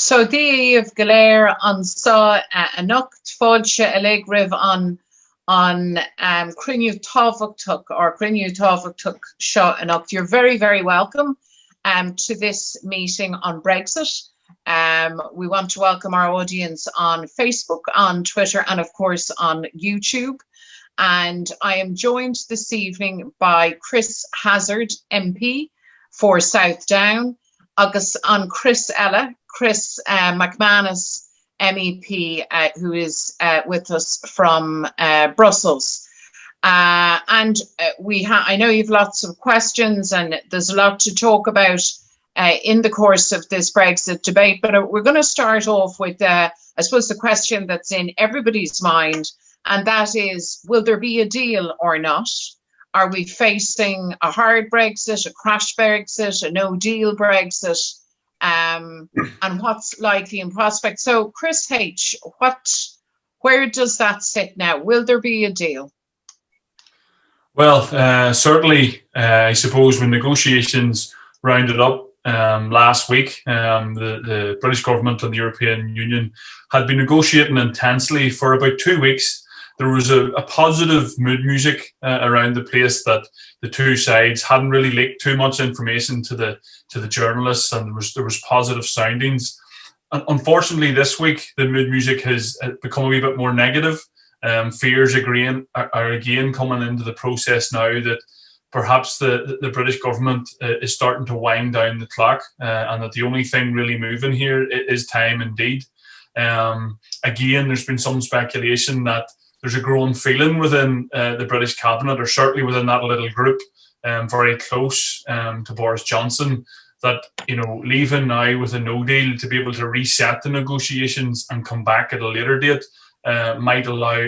So díobh go léir an sa a nocht fáilte a léigribh on Crinneadh Tábhachtach or Crinneadh Tábhachtach seo a nocht. You're very, very welcome to this meeting on Brexit. We want to welcome our audience on Facebook, on Twitter, and of course on YouTube. And I am joined this evening by Chris Hazard, MP for South Down, agus an Chris Ella, Chris McManus, MEP, who is with us from Brussels. I know you've lots of questions and there's a lot to talk about in the course of this Brexit debate, but we're going to start off with, I suppose, the question that's in everybody's mind, and that is, will there be a deal or not? Are we facing a hard Brexit, a crash Brexit, a no-deal Brexit? And what's likely in prospect? So, Chris H., where does that sit now? Will there be a deal? Well, certainly, I suppose when negotiations rounded up last week, the British government and the European Union had been negotiating intensely for about 2 weeks. There was a positive mood music around the place that the two sides hadn't really leaked too much information to the journalists, and there was positive soundings. Unfortunately, this week the mood music has become a wee bit more negative. Fears are again coming into the process now that perhaps the British government is starting to wind down the clock, and that the only thing really moving here is time indeed. Again, there's been some speculation that there's a growing feeling within the British cabinet, or certainly within that little group very close to Boris Johnson, that, you know, leaving now with a no deal to be able to reset the negotiations and come back at a later date might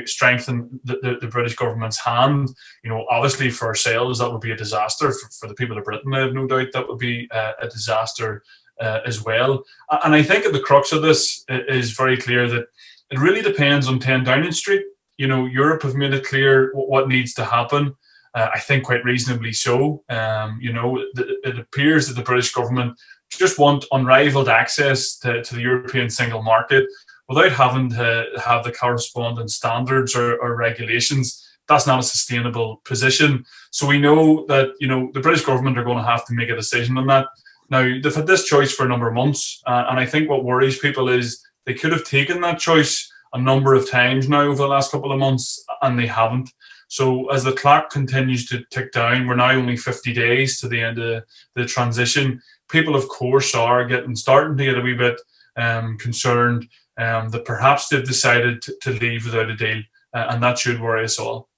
strengthen the British government's hand. You know, obviously for ourselves that would be a disaster. For the people of Britain, I have no doubt that would be a disaster as well. And I think at the crux of this is very clear that it really depends on 10 Downing Street. You know, Europe have made it clear what needs to happen. I think quite reasonably so. You know, it appears that the British government just want unrivaled access to the European single market without having to have the corresponding standards or regulations. That's not a sustainable position. So we know that, you know, the British government are going to have to make a decision on that. Now, they've had this choice for a number of months, and I think what worries people is they could have taken that choice a number of times now over the last couple of months, and they haven't. So as the clock continues to tick down, we're now only 50 days to the end of the transition. People, of course, are starting to get a wee bit concerned that perhaps they've decided to leave without a deal, and that should worry us all.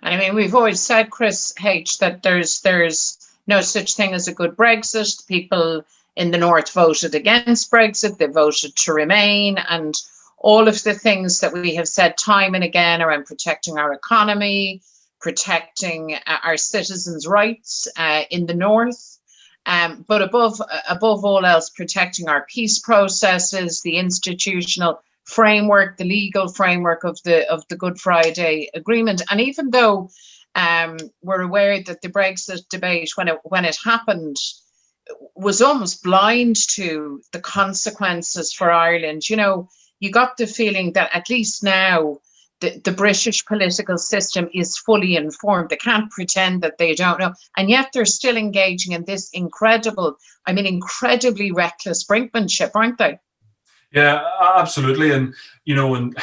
I mean, we've always said, Chris H., that there's no such thing as a good Brexit. People in the North voted against Brexit. They voted to remain, and all of the things that we have said time and again around protecting our economy, protecting our citizens' rights in the North, but above all else, protecting our peace processes, the institutional framework, the legal framework of the Good Friday Agreement. And even though we're aware that the Brexit debate, when it happened, was almost blind to the consequences for Ireland, you know, you got the feeling that at least now the British political system is fully informed. They can't pretend that they don't know. And yet they're still engaging in this incredibly reckless brinkmanship, aren't they? Yeah, absolutely. And, you know, and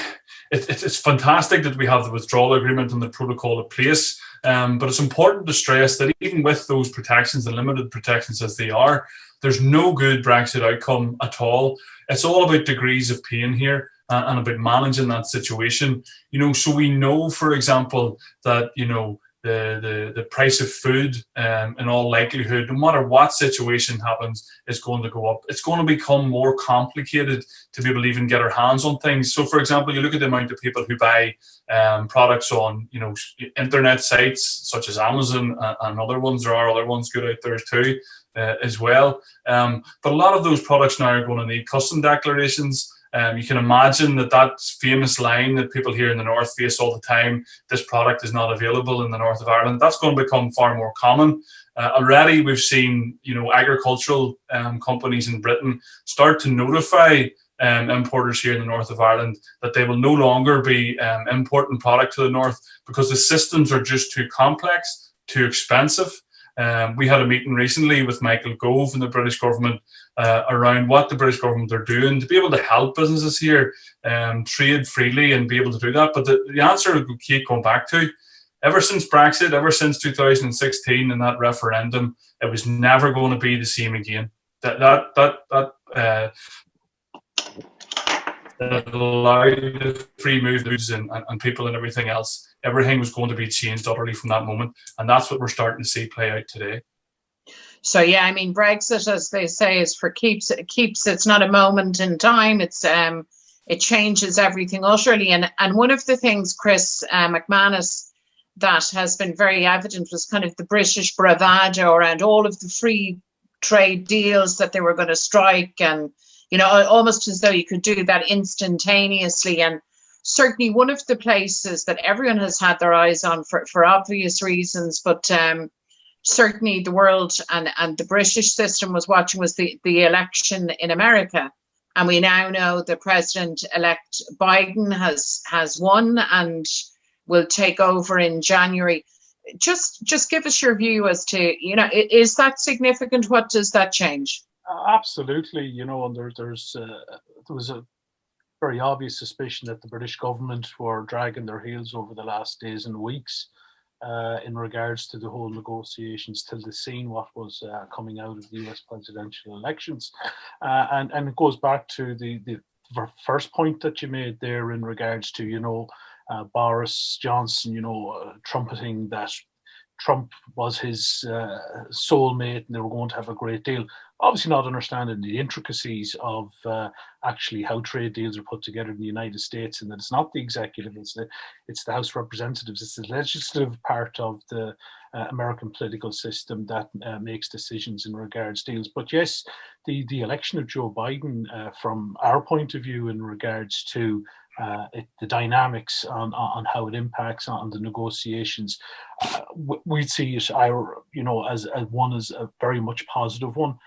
it's fantastic that we have the withdrawal agreement and the protocol in place. But it's important to stress that even with those protections, the limited protections as they are, there's no good Brexit outcome at all. It's all about degrees of pain here and about managing that situation. You know, so we know, for example, that, you know, the price of food, in all likelihood, no matter what situation happens, is going to go up. It's going to become more complicated to be able to even get our hands on things. So, for example, you look at the amount of people who buy products on, you know, internet sites such as Amazon and other ones. There are other ones good out there too, as well. But a lot of those products now are going to need custom declarations. You can imagine that famous line that people here in the North face all the time, this product is not available in the North of Ireland, that's going to become far more common. Already we've seen, agricultural companies in Britain start to notify importers here in the north of Ireland that they will no longer be importing product to the north because the systems are just too complex, too expensive. We had a meeting recently with Michael Gove and the British government around what the British government are doing to be able to help businesses here trade freely and be able to do that. But the answer we keep going back to, ever since Brexit, ever since 2016 and that referendum, it was never going to be the same again. That allowed the free moves and people and everything else. Everything was going to be changed utterly from that moment, and that's what we're starting to see play out today. So yeah, I mean, Brexit, as they say, is for keeps. It keeps. It's not a moment in time. It's it changes everything utterly. And one of the things, Chris McManus, that has been very evident was kind of the British bravado around all of the free trade deals that they were going to strike, and almost as though you could do that instantaneously. And certainly one of the places that everyone has had their eyes on for obvious reasons, but certainly the world and the British system was watching was the election in America. And we now know the President-elect Biden has won and will take over in January. Just give us your view as to, is that significant? What does that change? Absolutely, and there was a very obvious suspicion that the British government were dragging their heels over the last days and weeks in regards to the whole negotiations till the scene what was coming out of the US presidential elections. And it goes back to the first point that you made there in regards to, Boris Johnson, trumpeting that Trump was his soulmate and they were going to have a great deal. Obviously not understanding the intricacies of actually how trade deals are put together in the United States, and that it's not the executive, it's the House of Representatives, it's the legislative part of the American political system that makes decisions in regards to deals. But yes, the election of Joe Biden, from our point of view in regards to the dynamics on how it impacts on the negotiations, we'd see it, as a very much positive one.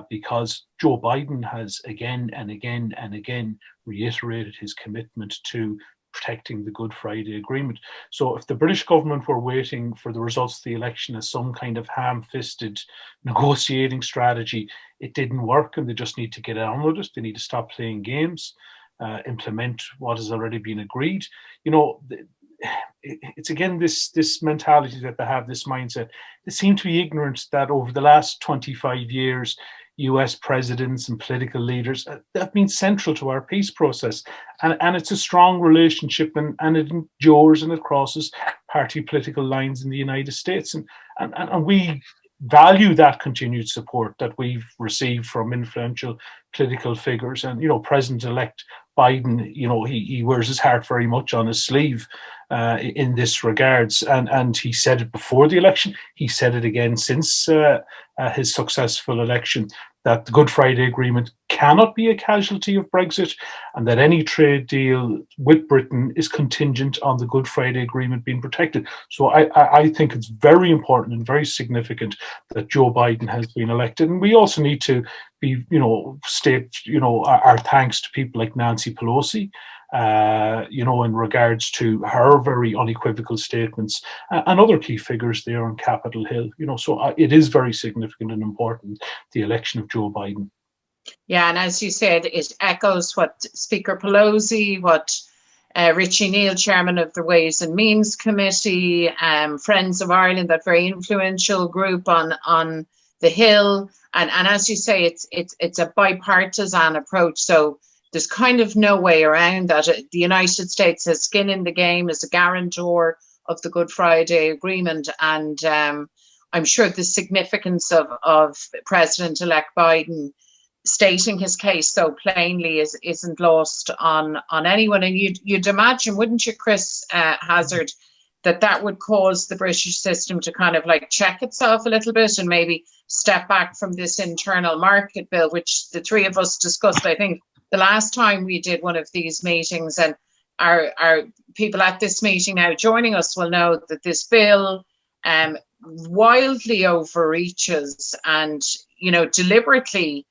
Because Joe Biden has again and again and again reiterated his commitment to protecting the Good Friday Agreement. So if the British government were waiting for the results of the election as some kind of ham-fisted negotiating strategy, it didn't work and they just need to get on with it. They need to stop playing games, implement what has already been agreed. It's again this mentality that they have, this mindset. They seem to be ignorant that over the last 25 years, US presidents and political leaders have been central to our peace process. And it's a strong relationship and it endures and it crosses party political lines in the United States. And we value that continued support that we've received from influential political figures. And, President-elect Biden, he wears his heart very much on his sleeve in this regards. And he said it before the election. He said it again since his successful election, that the Good Friday Agreement cannot be a casualty of Brexit, and that any trade deal with Britain is contingent on the Good Friday Agreement being protected. So I think it's very important and very significant that Joe Biden has been elected. And we also need to be, state, our thanks to people like Nancy Pelosi, in regards to her very unequivocal statements and other key figures there on Capitol Hill. So it is very significant and important, the election of Joe Biden. Yeah, and as you said, it echoes what Speaker Pelosi, what Richie Neal, chairman of the Ways and Means Committee, Friends of Ireland, that very influential group on the Hill, and as you say, it's a bipartisan approach. So there's kind of no way around that. The United States has skin in the game as a guarantor of the Good Friday Agreement, and I'm sure the significance of President-elect Biden stating his case so plainly isn't lost on anyone. And you'd imagine, wouldn't you, Chris Hazard, that would cause the British system to kind of like check itself a little bit and maybe step back from this internal market bill, which the three of us discussed, I think, the last time we did one of these meetings. And our people at this meeting now joining us will know that this bill wildly overreaches and, deliberately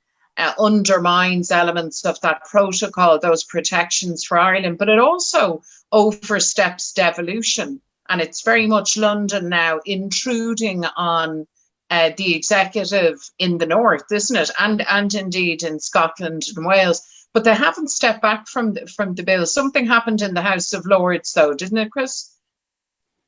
undermines elements of that protocol, those protections for Ireland, but it also oversteps devolution. And it's very much London now intruding on the executive in the north, isn't it? And indeed in Scotland and Wales. But they haven't stepped back from the bill. Something happened in the House of Lords, though, didn't it, Chris?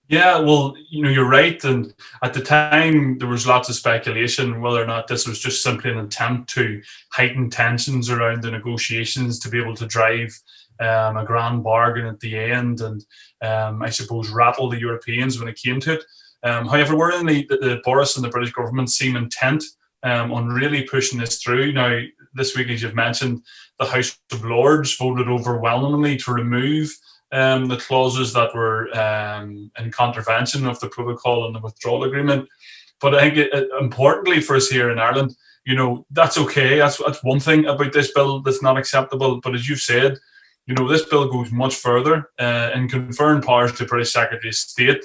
Yeah, well, you're right. And at the time, there was lots of speculation whether or not this was just simply an attempt to heighten tensions around the negotiations to be able to drive a grand bargain at the end and, I suppose, rattle the Europeans when it came to it. However, worryingly, the Boris and the British government seem intent on really pushing this through. Now, this week, as you've mentioned, the House of Lords voted overwhelmingly to remove the clauses that were in contravention of the protocol and the withdrawal agreement. But I think importantly for us here in Ireland, that's okay. That's one thing about this bill that's not acceptable. But as you've said, this bill goes much further in conferring powers to British Secretary of State,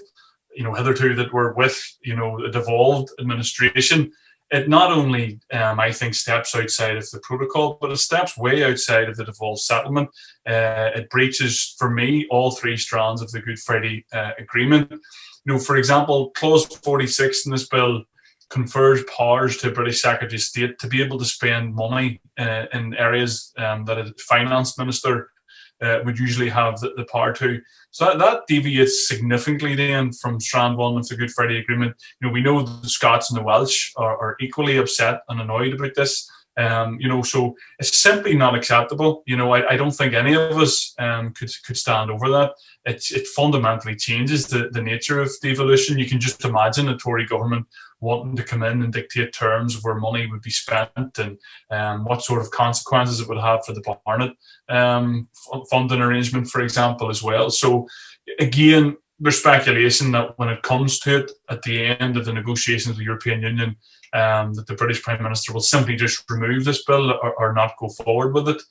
hitherto that were with, a devolved administration. It not only, I think, steps outside of the protocol, but it steps way outside of the devolved settlement. It breaches, for me, all three strands of the Good Friday Agreement. For example, Clause 46 in this bill confers powers to British Secretary of State to be able to spend money in areas that a finance minister would usually have the power to. So that deviates significantly then from strand one of the Good Friday Agreement. We know the Scots and the Welsh are equally upset and annoyed about this. So it's simply not acceptable. I don't think any of us could stand over that. It fundamentally changes the nature of devolution. You can just imagine a Tory government wanting to come in and dictate terms of where money would be spent and what sort of consequences it would have for the Barnett funding arrangement, for example, as well. So again, there's speculation that when it comes to it at the end of the negotiations with the European Union, that the British Prime Minister will simply just remove this bill or not go forward with it.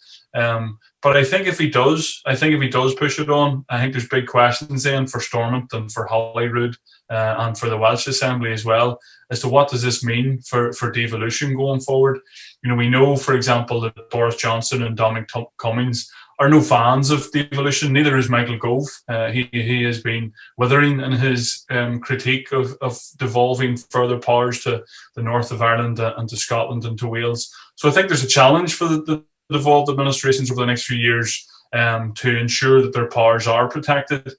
But I think if he does push it on, I think there's big questions then for Stormont and for Holyrood and for the Welsh Assembly as well as to what does this mean for devolution going forward. We know, for example, that Boris Johnson and Dominic Cummings are no fans of devolution. Neither is Michael Gove. He has been withering in his critique of devolving further powers to the north of Ireland and to Scotland and to Wales. So I think there's a challenge for the devolved administrations over the next few years to ensure that their powers are protected.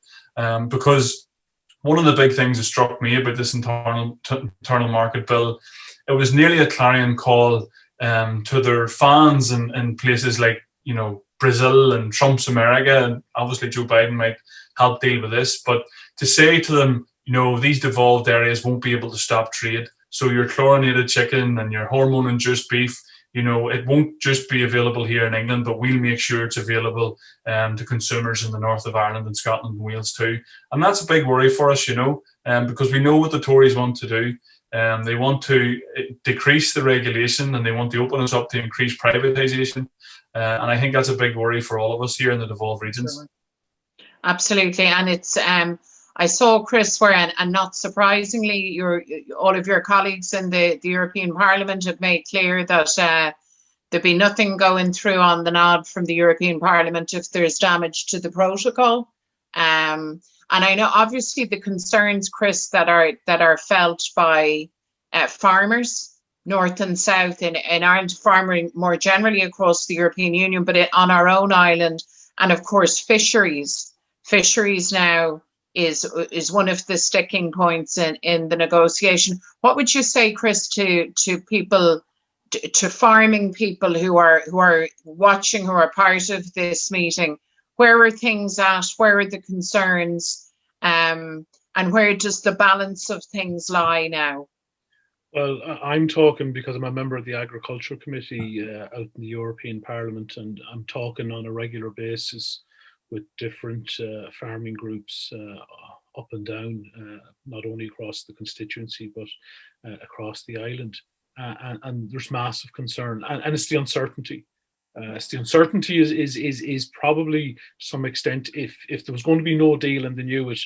Because one of the big things that struck me about this internal market bill, it was nearly a clarion call to their fans in places like, Brazil and Trump's America, and obviously Joe Biden might help deal with this, but to say to them, these devolved areas won't be able to stop trade. So your chlorinated chicken and your hormone-induced beef, it won't just be available here in England, but we'll make sure it's available to consumers in the north of Ireland and Scotland and Wales too. And that's a big worry for us, because we know what the Tories want to do. They want to decrease the regulation and they want to open us up to increase privatisation. And I think that's a big worry for all of us here in the devolved regions. Absolutely. And it's, I saw, Chris, where, and not surprisingly, all of your colleagues in the European Parliament have made clear that there'd be nothing going through on the nod from the European Parliament if there's damage to the protocol. And I know, obviously, the concerns, Chris, that are felt by farmers, north and south in Ireland, farming more generally across the European Union, but on our own island, and of course fisheries. Fisheries now is one of the sticking points in the negotiation. What would you say, Chris, to people, to farming people who are watching, who are part of this meeting? Where are things at? Where are the concerns? And where does the balance of things lie now? Well, I'm talking because I'm a member of the Agriculture Committee out in the European Parliament, and I'm talking on a regular basis with different farming groups up and down, not only across the constituency, but across the island. And there's massive concern, and it's the uncertainty. The uncertainty is probably to some extent, if there was going to be no deal and they knew it,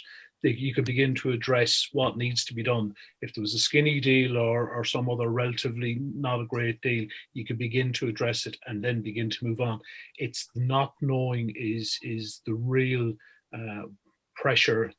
you could begin to address what needs to be done. If there was a skinny deal or some other relatively not a great deal, you could begin to address it and then begin to move on. It's not knowing is the real pressure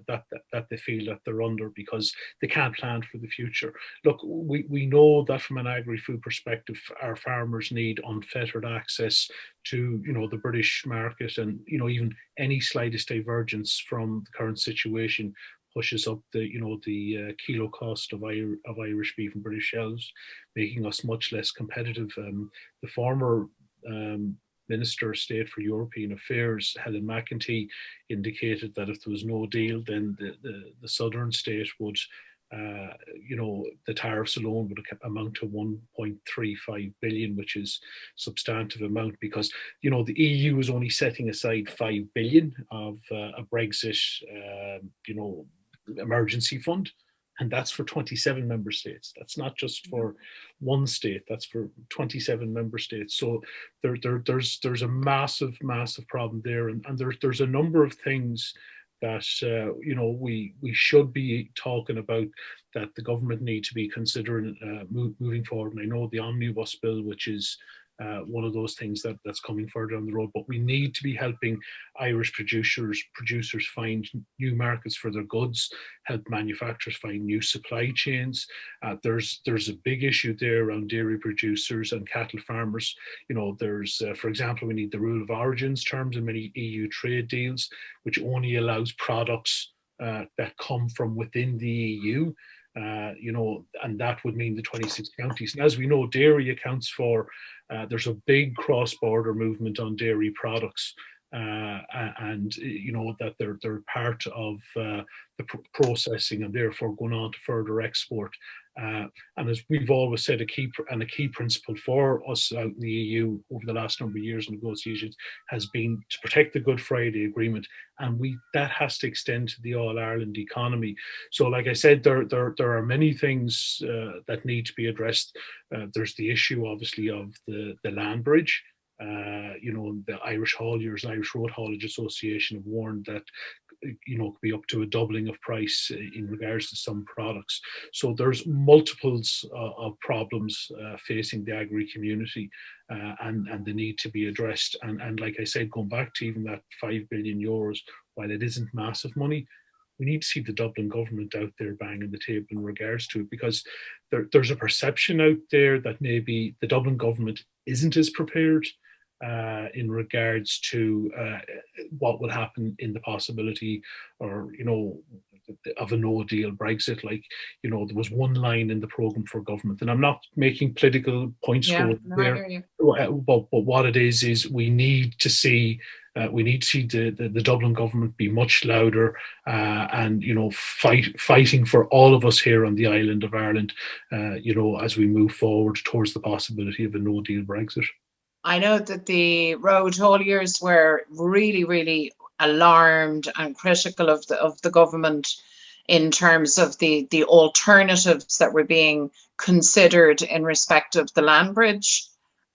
that they feel that they're under, because they can't plan for the future. Look, we know that from an agri-food perspective, our farmers need unfettered access to the British market, and even any slightest divergence from the current situation pushes up the kilo cost of Irish beef and British shelves, making us much less competitive. The former Minister of State for European Affairs, Helen McEntee, indicated that if there was no deal, then the southern state would, the tariffs alone would amount to 1.35 billion, which is substantive amount, because the EU is only setting aside 5 billion of a Brexit, emergency fund. And that's for 27 member states. That's not just for one state. That's for 27 member states. So there's a massive problem there, and there's a number of things that we should be talking about, that the government need to be considering moving forward. And I know the omnibus bill, which is one of those things that's coming further down the road, but we need to be helping Irish producers find new markets for their goods, help manufacturers find new supply chains. There's a big issue there around dairy producers and cattle farmers. There's, for example, we need the rule of origins terms in many EU trade deals, which only allows products that come from within the EU. And that would mean the 26 counties. And as we know, dairy accounts for, there's a big cross-border movement on dairy products, and that they're part of the processing, and therefore going on to further export. And as we've always said, a key principle for us out in the EU over the last number of years in negotiations has been to protect the Good Friday Agreement, and that has to extend to the All-Ireland economy. So, like I said, there are many things that need to be addressed. There's the issue, obviously, of the land bridge. The Irish Hauliers, Irish Road Haulage Association have warned that could be up to a doubling of price in regards to some products. So there's multiples of problems facing the agri community, and they need to be addressed. And like I said, going back to even that €5 billion, while it isn't massive money, we need to see the Dublin government out there banging the table in regards to it, because there's a perception out there that maybe the Dublin government isn't as prepared in regards to what will happen in the possibility, or of a no deal Brexit. Like, there was one line in the programme for government, and I'm not making political points there, but what it is we need to see the Dublin government be much louder, and fighting for all of us here on the island of Ireland, as we move forward towards the possibility of a no deal Brexit. I know that the road hauliers were really, really alarmed and critical of the government in terms of the alternatives that were being considered in respect of the land bridge.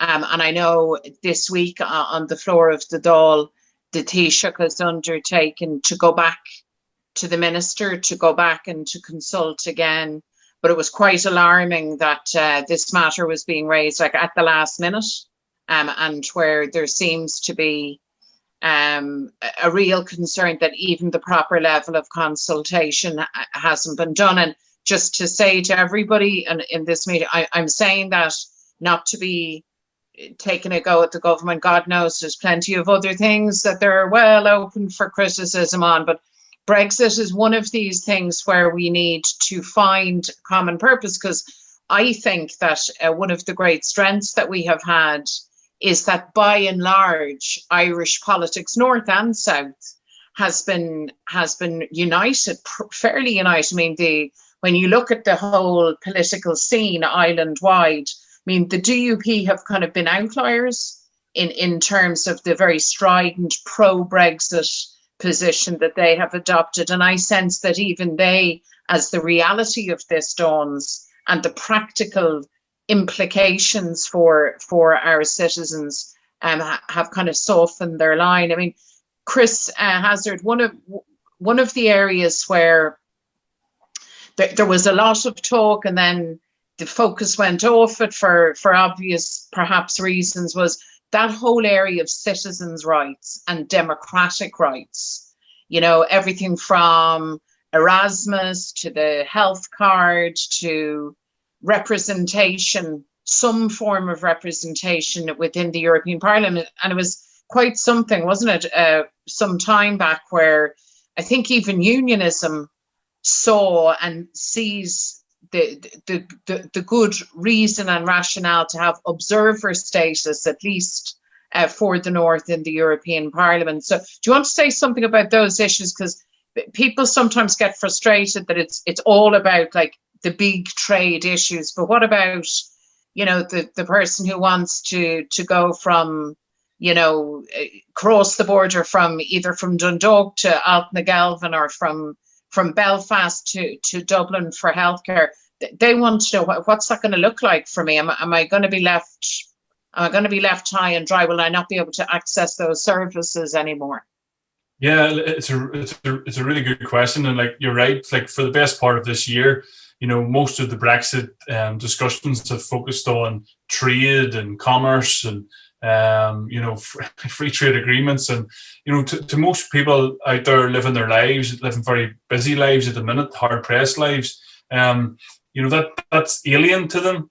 And I know this week on the floor of the Dáil, the Taoiseach has undertaken to go back to the minister, to go back and to consult again. But it was quite alarming that this matter was being raised at the last minute. And where there seems to be a real concern that even the proper level of consultation hasn't been done. And just to say to everybody in this meeting, I'm saying that not to be taking a go at the government. God knows there's plenty of other things that they're well open for criticism on, but Brexit is one of these things where we need to find common purpose, because I think that one of the great strengths that we have had is that by and large, Irish politics, north and south, has been united, fairly united. I mean, when you look at the whole political scene island-wide, I mean, the DUP have kind of been outliers in terms of the very strident pro-Brexit position that they have adopted. And I sense that even they, as the reality of this dawns and the practical implications for our citizens, have kind of softened their line. I mean, Chris Hazard, one one of the areas where there was a lot of talk, and then the focus went off it for obvious, perhaps, reasons, was that whole area of citizens' rights and democratic rights. You know, everything from Erasmus to the health card to representation, some form of representation within the European Parliament. And it was quite something, wasn't it, some time back, where I think even unionism saw and sees the good reason and rationale to have observer status, at least for the North in the European Parliament. So do you want to say something about those issues? Because people sometimes get frustrated that it's all about like the big trade issues, but what about, you know, the person who wants to go from, you know, cross the border from either from Dundalk to Altnagelvin or from Belfast to Dublin for healthcare? They want to know what's that going to look like for me? Am I going to be left? Am I going to be left high and dry? Will I not be able to access those services anymore? Yeah, it's a really good question, and like you're right. Like for the best part of this year, you know, most of the Brexit discussions have focused on trade and commerce and you know, free trade agreements, and you know, to most people out there living their lives, living very busy lives at the minute, hard pressed lives. You know, that's alien to them.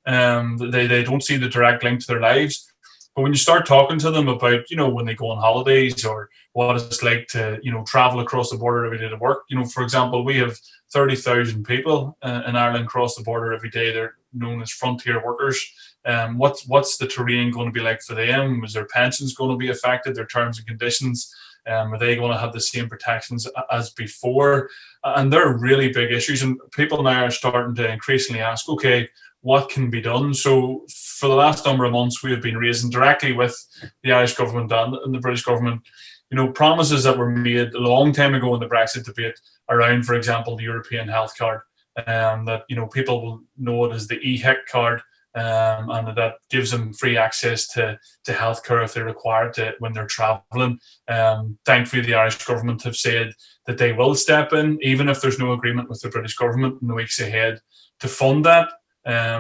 They don't see the direct link to their lives. But when you start talking to them about, you know, when they go on holidays or what it's like to, you know, travel across the border every day to work. You know, for example, we have 30,000 people in Ireland cross the border every day. They're known as frontier workers. What's the terrain going to be like for them? Is their pensions going to be affected? Their terms and conditions? Are they going to have the same protections as before? And they're really big issues. And people now are starting to increasingly ask, okay, what can be done? So for the last number of months, we have been raising directly with the Irish government and the British government, you know, promises that were made a long time ago in the Brexit debate around, for example, the European health card, that, you know, people will know it as the EHIC card, and that gives them free access to healthcare if they're required to when they're travelling. Thankfully, the Irish government have said that they will step in, even if there's no agreement with the British government in the weeks ahead, to fund that.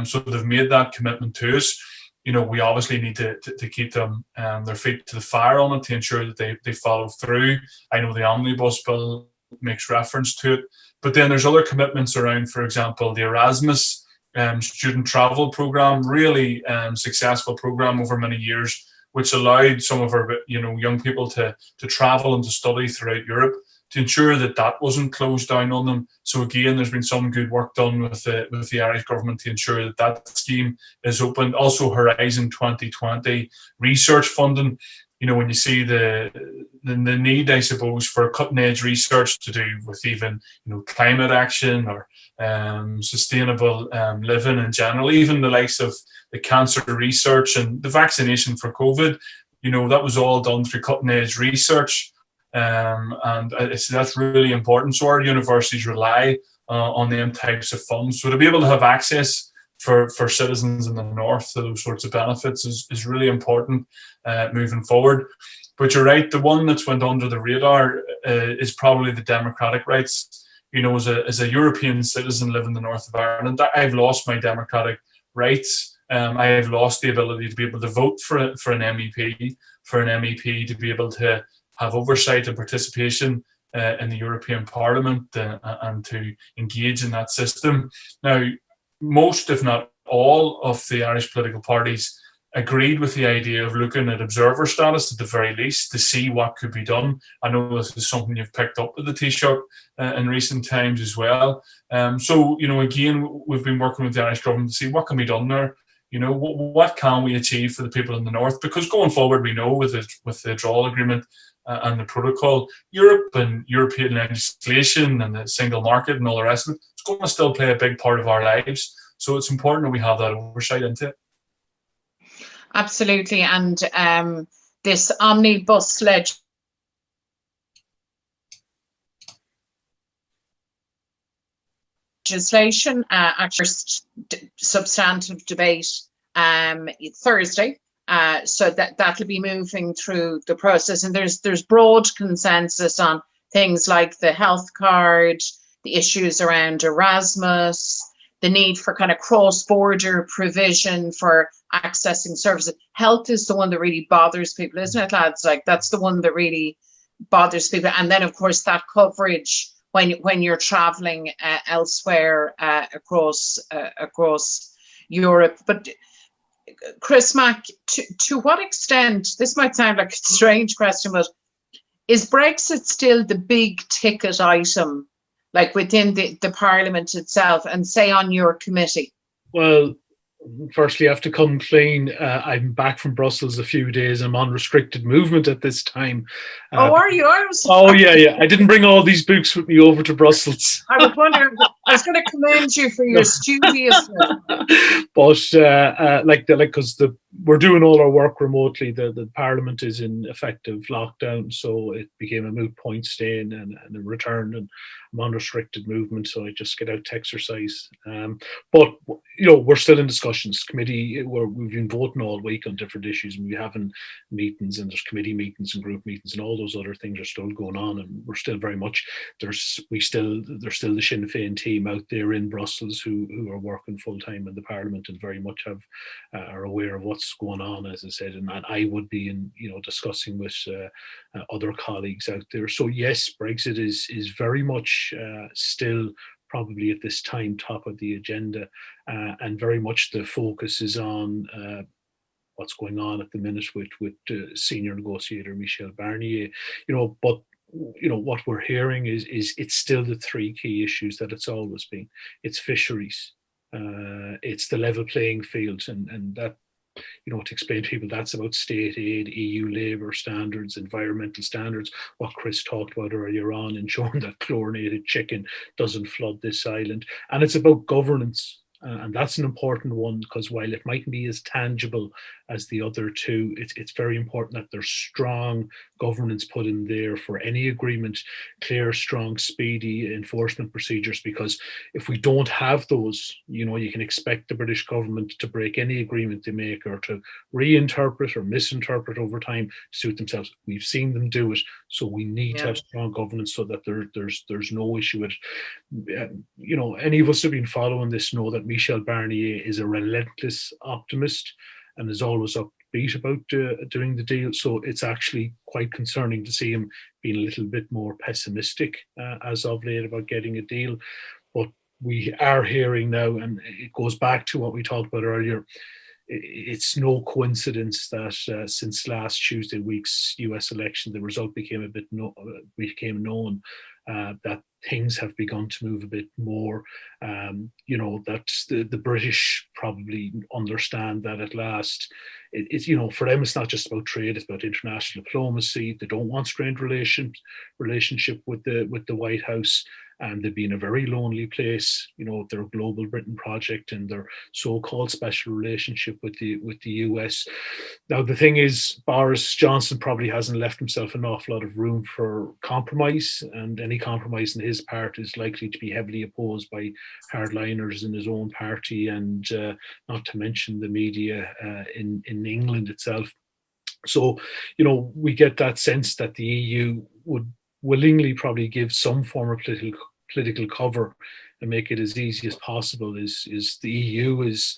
So they've made that commitment to us. You know, we obviously need to keep them their feet to the fire on it to ensure that they follow through. I know the omnibus bill makes reference to it, but then there's other commitments around, for example, the Erasmus student travel program, really successful program over many years, which allowed some of our, you know, young people to travel and to study throughout Europe, to ensure that that wasn't closed down on them. So again, there's been some good work done with the Irish government to ensure that that scheme is opened. Also, Horizon 2020 research funding. You know, when you see the need, I suppose, for cutting edge research to do with even, you know, climate action or sustainable living in general, even the likes of the cancer research and the vaccination for COVID, you know, that was all done through cutting edge research. And that's really important. So our universities rely on them types of funds. So to be able to have access for citizens in the North to those sorts of benefits is really important moving forward. But you're right, the one that's went under the radar is probably the democratic rights. You know, as a European citizen living in the North of Ireland, I've lost my democratic rights. I have lost the ability to be able to vote for an MEP, to be able to have oversight and participation in the European Parliament and to engage in that system. Now, most, if not all, of the Irish political parties agreed with the idea of looking at observer status at the very least to see what could be done. I know this is something you've picked up with the Taoiseach in recent times as well. So, you know, again, we've been working with the Irish government to see what can be done there. You know, what can we achieve for the people in the North? Because going forward, we know with the withdrawal agreement and the protocol, Europe and European legislation and the single market and all the rest of it, it's going to still play a big part of our lives. So it's important that we have that oversight into it. Absolutely. And this omnibus legislation, first substantive debate Thursday. So that'll be moving through the process, and there's broad consensus on things like the health card, the issues around Erasmus, the need for kind of cross-border provision for accessing services. Health is the one that really bothers people, isn't it, lads? Like, that's the one that really bothers people. And then, of course, that coverage when you're traveling elsewhere across Europe. But Chris Mack, to what extent, this might sound like a strange question, but is Brexit still the big ticket item, like within the Parliament itself, and say on your committee? Well, firstly, I have to come clean. I'm back from Brussels a few days. I'm on restricted movement at this time. Oh, are you? Oh, yeah. I didn't bring all these books with me over to Brussels. I was wondering. I was going to commend you for your studiousness. But because we're doing all our work remotely, the Parliament is in effective lockdown, so it became a moot point staying and returned, and I'm on restricted movement, so I just get out to exercise. But we're still in discussions. Committee, we've been voting all week on different issues, and we're having meetings, and there's committee meetings and group meetings, and all those other things are still going on, and we're still very much there's still the Sinn Féin team out there in Brussels who are working full time in the Parliament and very much are aware of what's going on, as I said, and I would be discussing with other colleagues out there. So yes, Brexit is very much still probably at this time top of the agenda, and very much the focus is on what's going on at the minute with senior negotiator Michel Barnier. But what we're hearing is it's still the three key issues that it's always been. It's fisheries, it's the level playing field, and that, to explain to people, that's about state aid, EU labour standards, environmental standards, what Chris talked about earlier on, ensuring that chlorinated chicken doesn't flood this island. And it's about governance. And that's an important one, because while it mightn't be as tangible as the other two, it's very important that there's strong governance put in there for any agreement, clear, strong, speedy enforcement procedures, because if we don't have those, you can expect the British government to break any agreement they make, or to reinterpret or misinterpret over time to suit themselves. We've seen them do it, so we need to have strong governance so that there's no issue with it. Any of us who have been following this know that Michel Barnier is a relentless optimist and is always upbeat about doing the deal. So it's actually quite concerning to see him being a little bit more pessimistic as of late about getting a deal. But we are hearing now, and it goes back to what we talked about earlier, it's no coincidence that since last Tuesday week's US election, the result became known, that things have begun to move a bit more. That the British probably understand that at last, it's for them, it's not just about trade, it's about international diplomacy. They don't want strained relationship with the White House. And they've been a very lonely place, their Global Britain project and their so-called special relationship with the US. Now, the thing is, Boris Johnson probably hasn't left himself an awful lot of room for compromise, and any compromise in his part is likely to be heavily opposed by hardliners in his own party, and not to mention the media in England itself. So, we get that sense that the EU would willingly probably give some form of political cover and make it as easy as possible. Is the EU is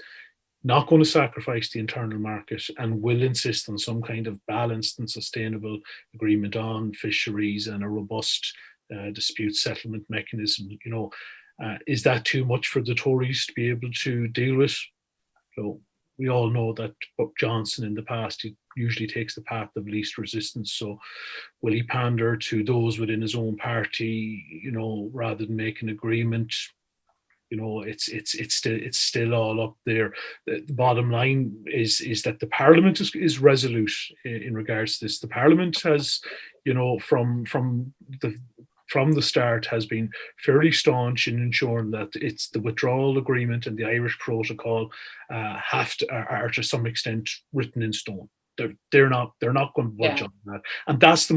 not going to sacrifice the internal market and will insist on some kind of balanced and sustainable agreement on fisheries and a robust dispute settlement mechanism. Is that too much for the Tories to be able to deal with? So we all know that Johnson in the past, he usually takes the path of least resistance. So will he pander to those within his own party, rather than make an agreement? It's still all up there. The bottom line is that the Parliament is resolute in regards to this. The Parliament has, from the start, has been fairly staunch in ensuring that it's the withdrawal agreement and the Irish protocol are to some extent written in stone. They're not going to budge on that, and that's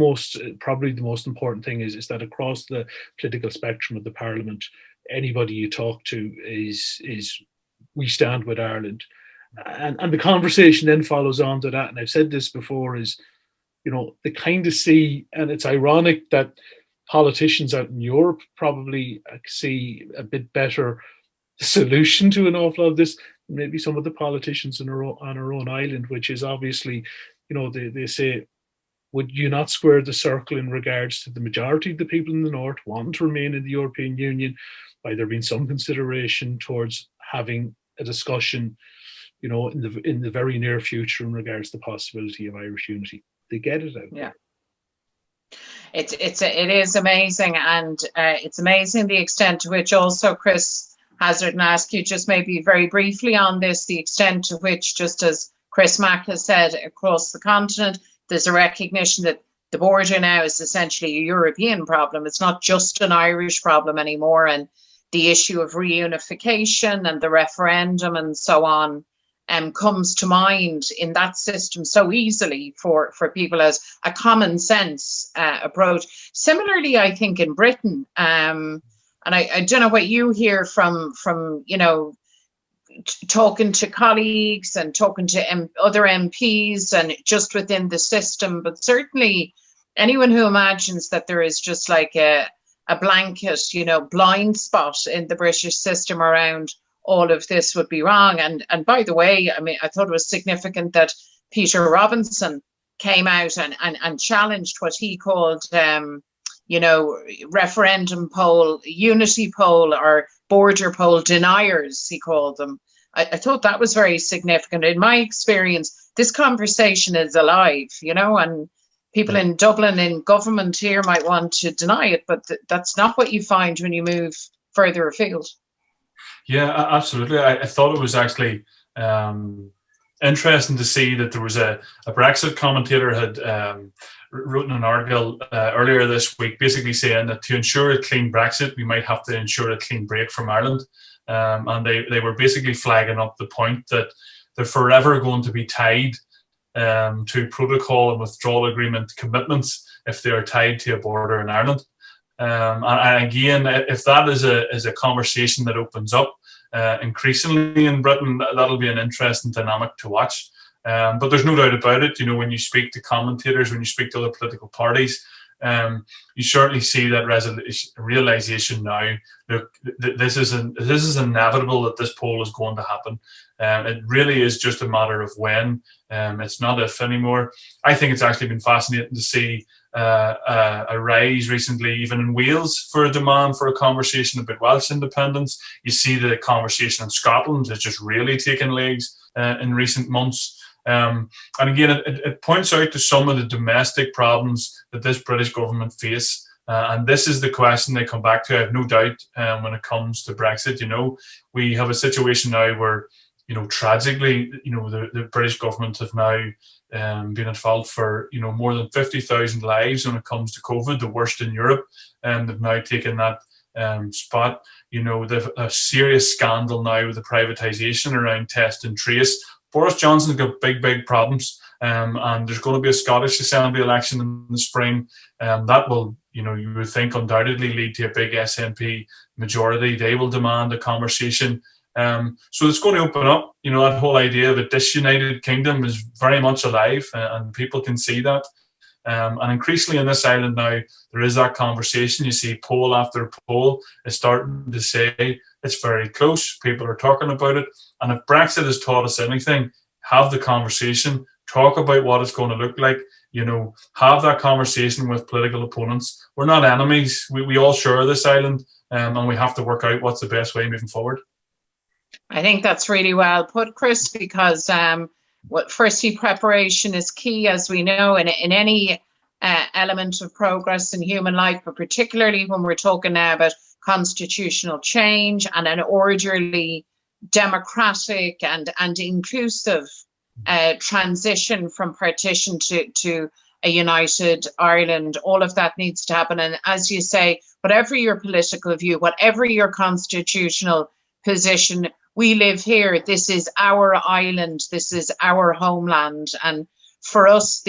probably the most important thing is that across the political spectrum of the Parliament, anybody you talk to is we stand with Ireland, and the conversation then follows on to that. And I've said this before, is they kind of see, and it's ironic that politicians out in Europe probably see a bit better solution to an awful lot of this. Maybe some of the politicians on our own island, which is obviously, they say, would you not square the circle in regards to the majority of the people in the north want to remain in the European Union, by there being some consideration towards having a discussion, in the very near future in regards to the possibility of Irish unity. They get it out there. It is amazing, and it's amazing the extent to which also, Chris Hazard, and ask you just maybe very briefly on this, the extent to which, just as Chris Mack has said, across the continent, there's a recognition that the border now is essentially a European problem. It's not just an Irish problem anymore, and the issue of reunification and the referendum and so on comes to mind in that system so easily for people as a common sense approach. Similarly, I think in Britain, and I don't know what you hear from talking to colleagues and talking to other MPs and just within the system, but certainly anyone who imagines that there is just like a blanket, blind spot in the British system around all of this would be wrong. And by the way, I mean, I thought it was significant that Peter Robinson came out and challenged what he called, referendum poll, unity poll, or border poll deniers, he called them. I thought that was very significant. In my experience, this conversation is alive, and people in Dublin, in government here, might want to deny it, but that's not what you find when you move further afield. Yeah, absolutely. I thought it was actually interesting to see that there was a Brexit commentator had written an article earlier this week, basically saying that to ensure a clean Brexit, we might have to ensure a clean break from Ireland. And they were basically flagging up the point that they're forever going to be tied to protocol and withdrawal agreement commitments if they are tied to a border in Ireland. And again, if that is a conversation that opens up increasingly in Britain, that'll be an interesting dynamic to watch. But there's no doubt about it. When you speak to commentators, when you speak to other political parties, you certainly see that realization now. Look, this is inevitable that this poll is going to happen. It really is just a matter of when. It's not if anymore. I think it's actually been fascinating to see a rise recently, even in Wales, for a demand for a conversation about Welsh independence. You see the conversation in Scotland has just really taken legs in recent months. And again, it points out to some of the domestic problems that this British government face. And this is the question they come back to, I have no doubt, when it comes to Brexit. We have a situation now where, tragically, the British government have now been at fault for, more than 50,000 lives when it comes to COVID, the worst in Europe. They've now taken that spot. They've a serious scandal now with the privatisation around test and trace. Boris Johnson's got big problems, and there's going to be a Scottish Assembly election in the spring. That will, you would think, undoubtedly lead to a big SNP majority. They will demand a conversation. So it's going to open up, that whole idea of a disunited kingdom is very much alive, and people can see that. And increasingly in this island now, there is that conversation. You see poll after poll is starting to say it's very close. People are talking about it. And if Brexit has taught us anything, have the conversation, talk about what it's going to look like, have that conversation with political opponents. We're not enemies. We all share this island, and we have to work out what's the best way moving forward. I think that's really well put, Chris, because firstly, preparation is key, as we know, in any element of progress in human life, but particularly when we're talking now about constitutional change and an orderly, democratic and inclusive transition from partition to a united Ireland. All of that needs to happen. And as you say, whatever your political view, whatever your constitutional position, we live here. This is our island. This is our homeland. And for us,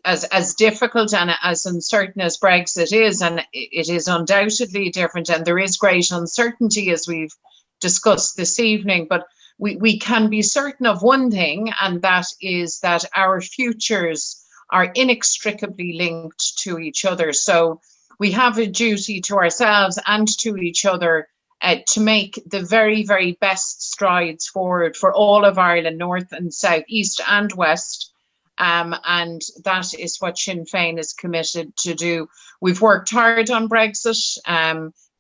as difficult and as uncertain as Brexit is, and it is undoubtedly different, and there is great uncertainty, as we've discussed this evening, but we can be certain of one thing, and that is that our futures are inextricably linked to each other. So we have a duty to ourselves and to each other to make the very, very best strides forward for all of Ireland, north and south, east and west. And that is what Sinn Féin is committed to do. We've worked hard on Brexit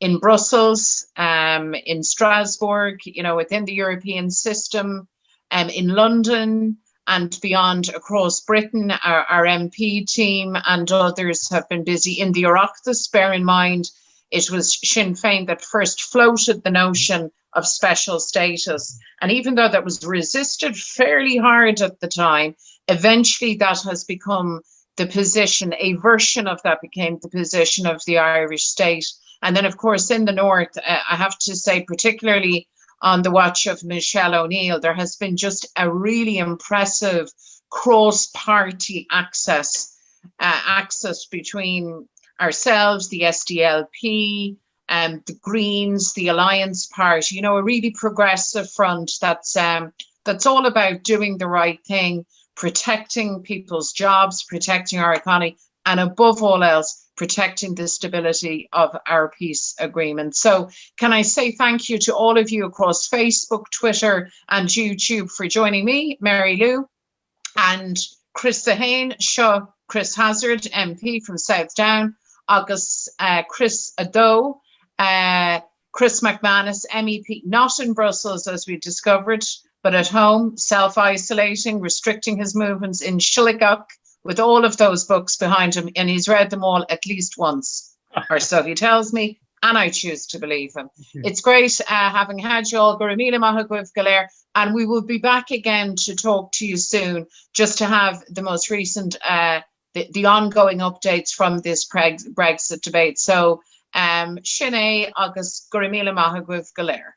in Brussels, in Strasbourg, you know, within the European system, in London and beyond across Britain. Our MP team and others have been busy in the Oireachtas. Bear in mind, it was Sinn Féin that first floated the notion of special status. And even though that was resisted fairly hard at the time, eventually that has become the position, a version of that became the position of the Irish state. And then, of course, in the north, I have to say, particularly on the watch of Michelle O'Neill, there has been just a really impressive cross-party access between ourselves, the SDLP, the Greens, the Alliance Party, you know, a really progressive front that's all about doing the right thing, protecting people's jobs, protecting our economy, and above all else, protecting the stability of our peace agreement. So can I say thank you to all of you across Facebook, Twitter and YouTube for joining me, Mary Lou, and Chris Sahane, Shaw, Chris Hazard, MP from South Down, August Chris Ado, Chris McManus, MEP, not in Brussels as we discovered, but at home, self-isolating, restricting his movements in Shilligach, with all of those books behind him, and he's read them all at least once, or so he tells me, and I choose to believe him. It's great having had you all. Gura míle maith agaibh go léir, and we will be back again to talk to you soon, just to have the most recent, the ongoing updates from this Brexit debate. So, Sin é agus gura míle maith agaibh go léir.